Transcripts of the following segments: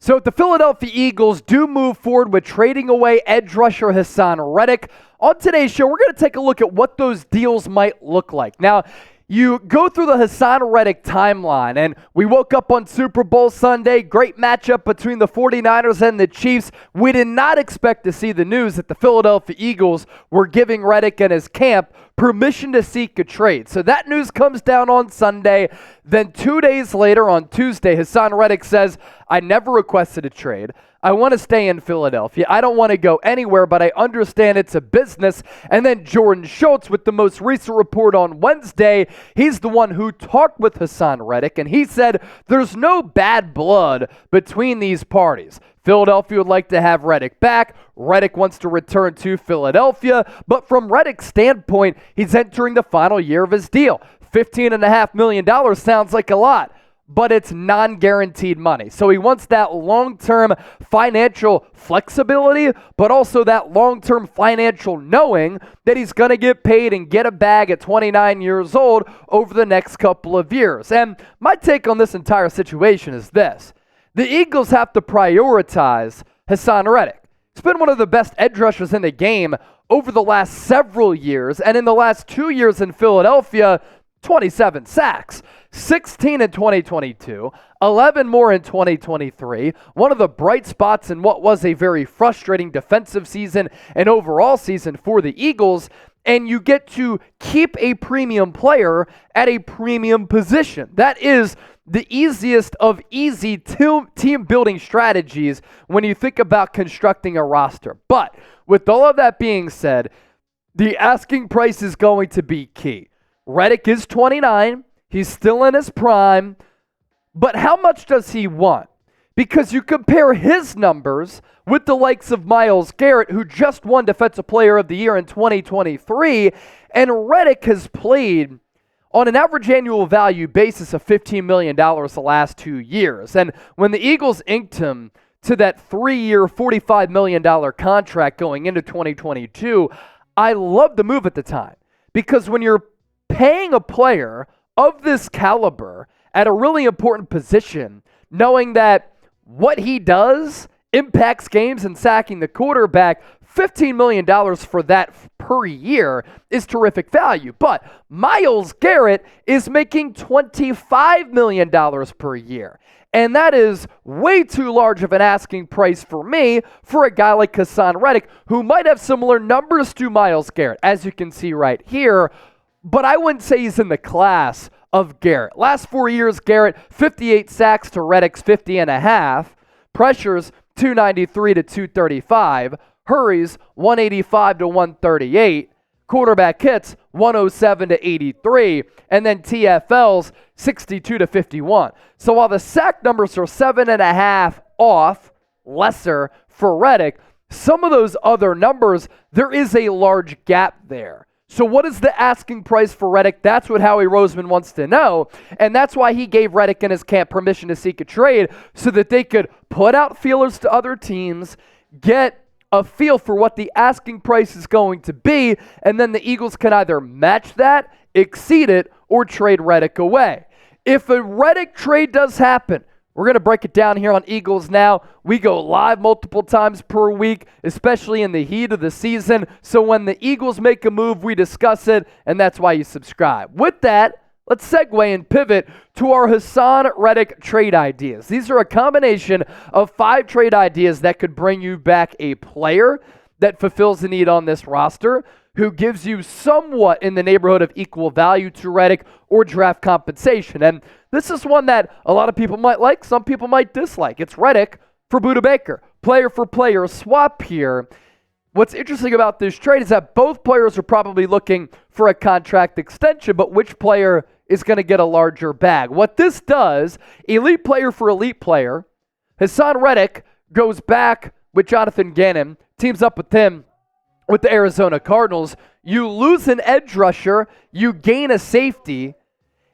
So if the Philadelphia Eagles do move forward with trading away edge rusher Haason Reddick, on today's show, we're going to take a look at what those deals might look like. Now, you go through the Haason Reddick timeline, and we woke up on Super Bowl Sunday, great matchup between the 49ers and the Chiefs. We did not expect to see the news that the Philadelphia Eagles were giving Reddick and his camp permission to seek a trade. So that news comes down on Sunday. Then 2 days later, on Tuesday, Haason Reddick says, I never requested a trade. I want to stay in Philadelphia. I don't want to go anywhere, but I understand it's a business. And then Jordan Schultz, with the most recent report on Wednesday, he's the one who talked with Haason Reddick, and he said there's no bad blood between these parties. Philadelphia would like to have Reddick back. Reddick wants to return to Philadelphia. But from Reddick's standpoint, he's entering the final year of his deal. $15.5 million sounds like a lot, but it's non-guaranteed money. So he wants that long-term financial flexibility, but also that long-term financial knowing that he's going to get paid and get a bag at 29 years old over the next couple of years. And my take on this entire situation is this. The Eagles have to prioritize Haason Reddick. He's been one of the best edge rushers in the game over the last several years, and in the last 2 years in Philadelphia, 27 sacks, 16 in 2022, 11 more in 2023, one of the bright spots in what was a very frustrating defensive season and overall season for the Eagles, and you get to keep a premium player at a premium position. That is the easiest of easy team building strategies when you think about constructing a roster. But with all of that being said, the asking price is going to be key. Reddick is 29. He's still in his prime. But how much does he want? Because you compare his numbers with the likes of Myles Garrett, who just won Defensive Player of the Year in 2023, and Reddick has played on an average annual value basis of $15 million the last 2 years. And when the Eagles inked him to that 3-year, $45 million contract going into 2022, I loved the move at the time. Because when you're paying a player of this caliber at a really important position, knowing that what he does impacts games and sacking the quarterback, $15 million for that per year is terrific value. But Myles Garrett is making $25 million per year. And that is way too large of an asking price for me for a guy like Haason Reddick, who might have similar numbers to Myles Garrett, as you can see right here. But I wouldn't say he's in the class of Garrett. Last 4 years, Garrett, 58 sacks to Reddick's 50.5. Pressures, 293 to 235. Hurries, 185 to 138. Quarterback hits, 107 to 83. And then TFLs, 62 to 51. So while the sack numbers are 7.5 off, lesser for Reddick, some of those other numbers, there is a large gap there. So what is the asking price for Reddick? That's what Howie Roseman wants to know. And that's why he gave Reddick and his camp permission to seek a trade so that they could put out feelers to other teams, get a feel for what the asking price is going to be, and then the Eagles can either match that, exceed it, or trade Reddick away. If a Reddick trade does happen, we're going to break it down here on Eagles Now. We go live multiple times per week, especially in the heat of the season. So when the Eagles make a move, we discuss it, and that's why you subscribe. With that, let's segue and pivot to our Haason Reddick trade ideas. These are a combination of 5 trade ideas that could bring you back a player that fulfills the need on this roster, who gives you somewhat in the neighborhood of equal value to Reddick or draft compensation. And this is one that a lot of people might like, some people might dislike. It's Reddick for Budda Baker. Player for player swap here. What's interesting about this trade is that both players are probably looking for a contract extension, but which player is going to get a larger bag? What this does, elite player for elite player, Haason Reddick goes back with Jonathan Gannon, teams up with him with the Arizona Cardinals. You lose an edge rusher, you gain a safety,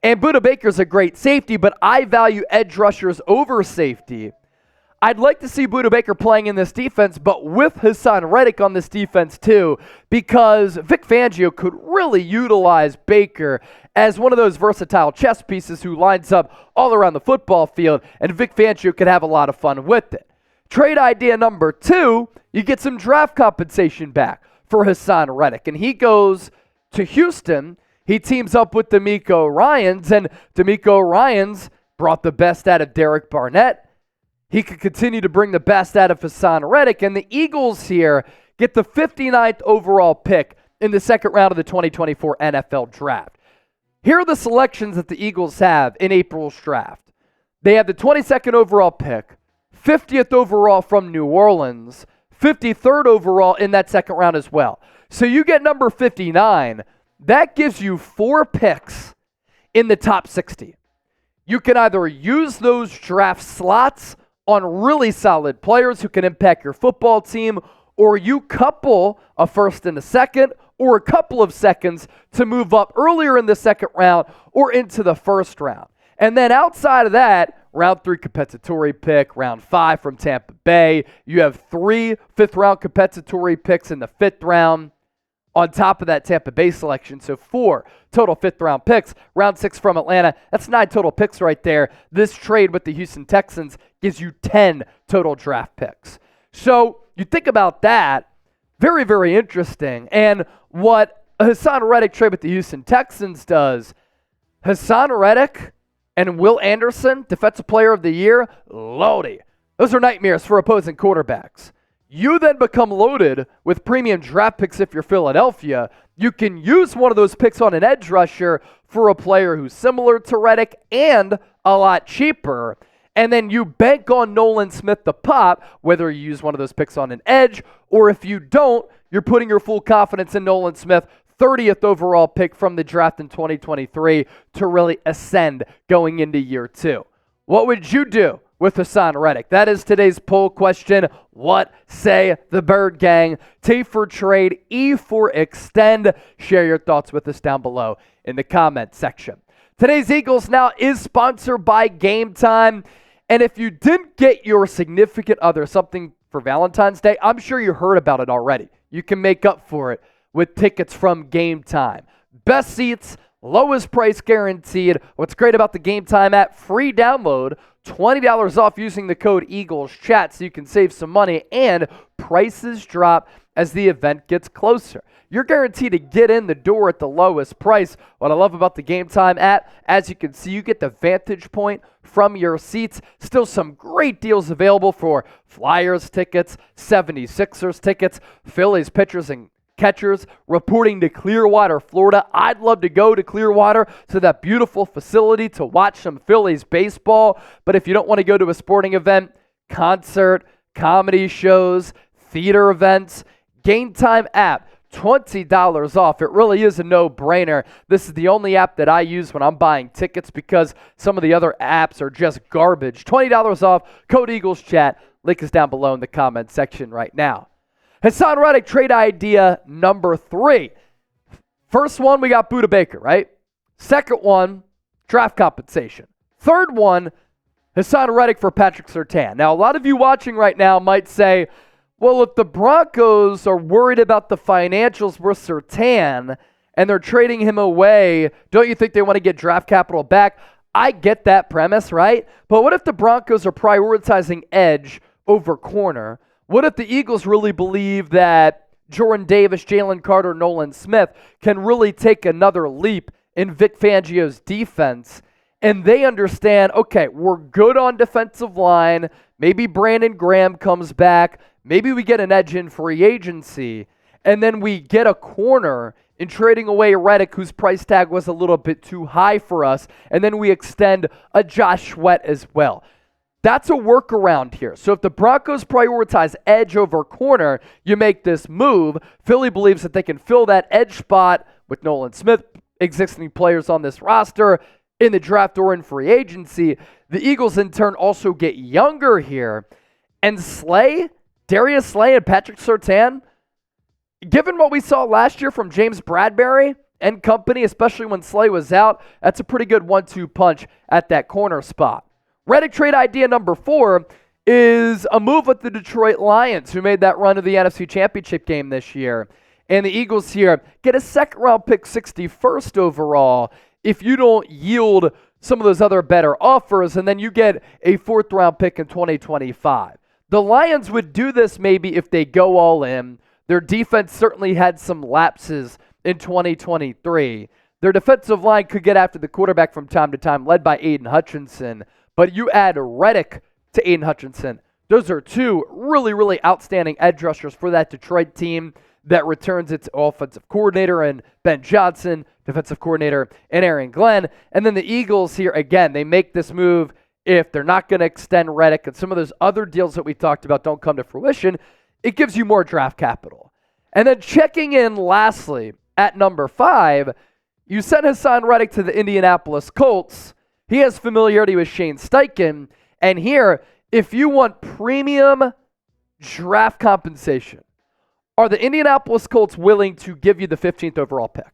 and Budda Baker's a great safety, but I value edge rushers over safety. I'd like to see Budda Baker playing in this defense, but with Haason Reddick on this defense too, because Vic Fangio could really utilize Baker as one of those versatile chess pieces who lines up all around the football field, and Vic Fangio could have a lot of fun with it. Trade idea number 2, you get some draft compensation back for Haason Reddick, and he goes to Houston. He teams up with D'Amico Ryans, and D'Amico Ryans brought the best out of Derek Barnett. He could continue to bring the best out of Haason Reddick, and the Eagles here get the 59th overall pick in the second round of the 2024 NFL Draft. Here are the selections that the Eagles have in April's draft. They have the 22nd overall pick, 50th overall from New Orleans, 53rd overall in that second round as well. So you get number 59. That gives you 4 picks in the top 60. You can either use those draft slots on really solid players who can impact your football team, or you couple a first and a second, or a couple of seconds to move up earlier in the second round or into the first round. And then outside of that, round 3 compensatory pick, round 5 from Tampa Bay. You have 3 fifth-round compensatory picks in the 5th round on top of that Tampa Bay selection. So 4 total 5th-round picks. Round 6 from Atlanta. That's 9 total picks right there. This trade with the Houston Texans gives you 10 total draft picks. So you think about that, very, very interesting. And what a Haason Reddick trade with the Houston Texans does, Haason Reddick and Will Anderson, Defensive Player of the Year, loaded. Those are nightmares for opposing quarterbacks. You then become loaded with premium draft picks if you're Philadelphia. You can use one of those picks on an edge rusher for a player who's similar to Reddick and a lot cheaper. And then you bank on Nolan Smith the pop, whether you use one of those picks on an edge, or if you don't, you're putting your full confidence in Nolan Smith, 30th overall pick from the draft in 2023, to really ascend going into year 2. What would you do with Haason Reddick? That is today's poll question. What say the Bird Gang? T for trade, E for extend. Share your thoughts with us down below in the comment section. Today's Eagles Now is sponsored by Game Time. And if you didn't get your significant other something for Valentine's Day, I'm sure you heard about it already. You can make up for it with tickets from Game Time. Best seats, lowest price guaranteed. What's great about the Game Time app, free download, $20 off using the code EaglesChat so you can save some money, and prices drop as the event gets closer. You're guaranteed to get in the door at the lowest price. What I love about the Game Time app, as you can see, you get the vantage point from your seats. Still some great deals available for Flyers tickets, 76ers tickets, Phillies pitchers and catchers reporting to Clearwater, Florida. I'd love to go to Clearwater, to that beautiful facility, to watch some Phillies baseball. But if you don't want to go to a sporting event, concert, comedy shows, theater events, Game Time app, $20 off. It really is a no-brainer. This is the only app that I use when I'm buying tickets because some of the other apps are just garbage. $20 off, code EaglesChat. Link is down below in the comment section right now. Haason Reddick trade idea number 3. First one, we got Budda Baker, right? Second one, draft compensation. Third one, Haason Reddick for Patrick Surtain. Now, a lot of you watching right now might say, well, if the Broncos are worried about the financials with Surtain and they're trading him away, don't you think they want to get draft capital back? I get that premise, right? But what if the Broncos are prioritizing edge over corner? What if the Eagles really believe that Jordan Davis, Jalen Carter, Nolan Smith can really take another leap in Vic Fangio's defense? And they understand, okay, we're good on defensive line. Maybe Brandon Graham comes back. Maybe we get an edge in free agency. And then we get a corner in trading away Reddick, whose price tag was a little bit too high for us. And then we extend a Josh Sweat as well. That's a workaround here. So if the Broncos prioritize edge over corner, you make this move. Philly believes that they can fill that edge spot with Nolan Smith, existing players on this roster, in the draft or in free agency. The Eagles, in turn, also get younger here. And Darius Slay and Patrick Surtain, given what we saw last year from James Bradbury and company, especially when Slay was out, that's a pretty good 1-2 punch at that corner spot. Reddck trade idea number 4 is a move with the Detroit Lions, who made that run to the NFC Championship game this year. And the Eagles here get a second-round pick, 61st overall, if you don't yield some of those other better offers, and then you get a fourth-round pick in 2025. The Lions would do this maybe if they go all in. Their defense certainly had some lapses in 2023. Their defensive line could get after the quarterback from time to time, led by Aiden Hutchinson. But you add Reddck to Aiden Hutchinson. Those are two really, really outstanding edge rushers for that Detroit team that returns its offensive coordinator and Ben Johnson, defensive coordinator, and Aaron Glenn. And then the Eagles here, again, they make this move if they're not going to extend Reddck and some of those other deals that we talked about don't come to fruition. It gives you more draft capital. And then checking in lastly at number 5, you sent Haason Reddick to the Indianapolis Colts. He has familiarity with Shane Steichen. And here, if you want premium draft compensation, are the Indianapolis Colts willing to give you the 15th overall pick?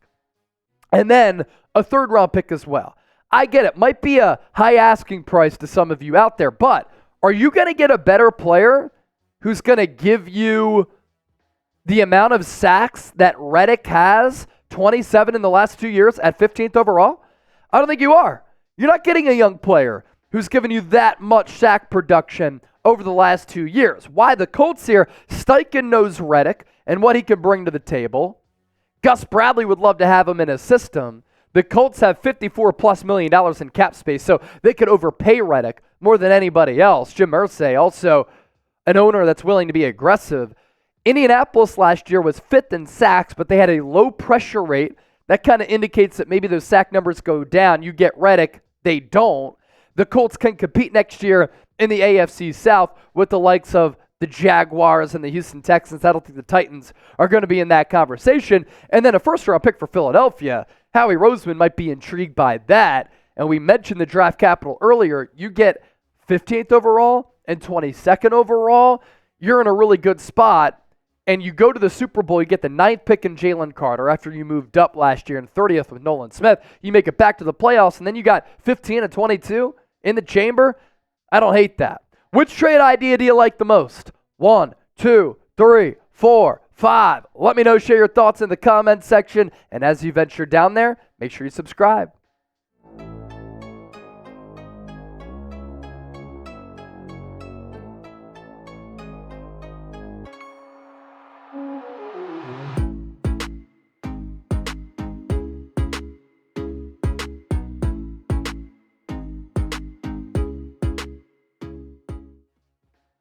And then a third-round pick as well. I get it. Might be a high asking price to some of you out there, but are you going to get a better player who's going to give you the amount of sacks that Reddck has, 27 in the last 2 years at 15th overall? I don't think you are. You're not getting a young player who's given you that much sack production over the last 2 years. Why the Colts here? Steichen knows Reddck and what he can bring to the table. Gus Bradley would love to have him in his system. The Colts have $54+ million in cap space, so they could overpay Reddck more than anybody else. Jim Irsay, also an owner that's willing to be aggressive. Indianapolis last year was 5th in sacks, but they had a low pressure rate. That kind of indicates that maybe those sack numbers go down. You get Reddck, they don't. The Colts can compete next year in the AFC South with the likes of the Jaguars and the Houston Texans. I don't think the Titans are going to be in that conversation. And then a first-round pick for Philadelphia. Howie Roseman might be intrigued by that. And we mentioned the draft capital earlier. You get 15th overall and 22nd overall. You're in a really good spot. And you go to the Super Bowl, you get the 9th pick in Jalen Carter after you moved up last year and 30th with Nolan Smith. You make it back to the playoffs, and then you got 15 and 22 in the chamber. I don't hate that. Which trade idea do you like the most? 1, 2, 3, 4, 5. Let me know. Share your thoughts in the comments section. And as you venture down there, make sure you subscribe.